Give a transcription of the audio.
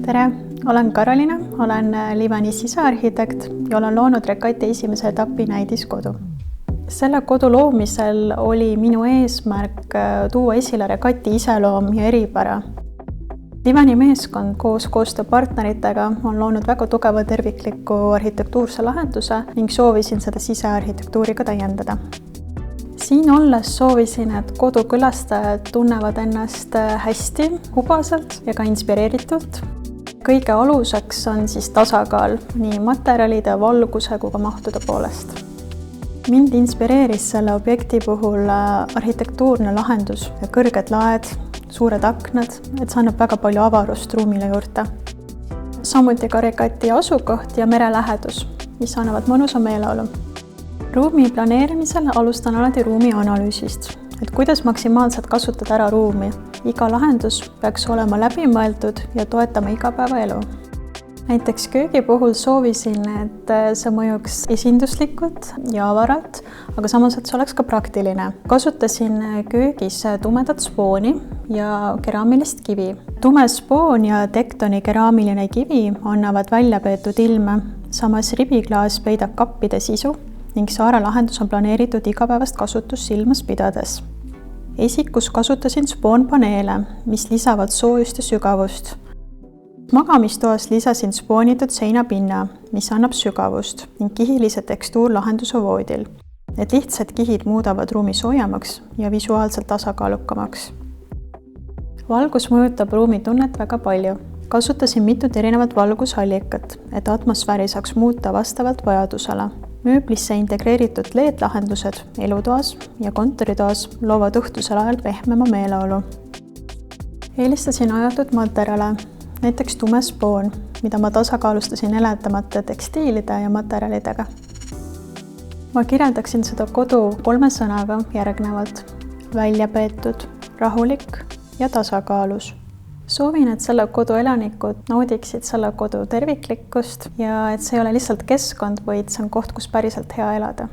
Tere, olen Karolina, olen Livani sisearhitekt ja olen loonud Rekati esimese etapi näidiskodu. Selle kodu loomisel oli minu eesmärk tuua esile Rekati iseloom ja eripära. Livani meeskond koos koostööpartneritega on loonud väga tugeva tervikliku arhitektuurse lahenduse ning soovisin seda sisearhitektuuriga täiendada. Siin olles soovisin, et kodu külastajad tunnevad ennast hästi, hubaselt ja ka inspireeritult. Kõige aluseks on tasakaal nii materjalide, valguse kui ka mahtude poolest. Mind inspireeris selle objekti puhul arhitektuurne lahendus ja kõrged laed, suured aknad, et see annab väga palju avarust ruumile juurde. Samuti ka Rekati asukoht ja merelähedus, mis annavad mõnusa meeleolu. Ruumi planeerimisel alustan alati ruumi analüüsist, et kuidas maksimaalselt kasutada ära ruumi. Iga lahendus peaks olema läbimõeldud ja toetama igapäevaelu. Näiteks köögi puhul soovisin, et see mõjuks esinduslikult ja avaralt, aga samas, et see oleks ka praktiline. Kasutasin köögis tumedat spooni ja keraamilist kivi. Tume spoon ja tektoni keraamiline kivi annavad väljapeetud ilme, samas ribiklaas peidab kappide sisu ning saare lahendus on planeeritud igapäevast kasutust silmas pidades. Esikus kasutasin spoonpaneele, mis lisavad soojust ja sügavust. Magamistoas lisasin spoonitud seinapinna, mis annab sügavust ning kihilise tekstuurlahenduse voodil. Need lihtsad kihid muudavad ruumi soojamaks ja visuaalselt tasakaalukamaks. Valgus mõjutab ruumi tunnet väga palju. Kasutasin mitut erinevat valgusallikat, et atmosfääri saaks muuta vastavalt vajadusele. Mööblisse integreeritud LED-lahendused elutoas ja kontoritoas loovad õhtusel ajal pehmema meeleolu. Eelistasin ajatud materjale, näiteks tume spoon, mida ma tasakaalustasin heledamate tekstiilide ja materjalidega. Ma kirjeldaksin seda kodu 3 sõnaga järgnevalt: väljapeetud, rahulik ja tasakaalus. Soovin, et selle kodu elanikud naudiksid selle kodu terviklikkust ja et see ei ole lihtsalt keskkond, vaid see on koht, kus päriselt hea elada.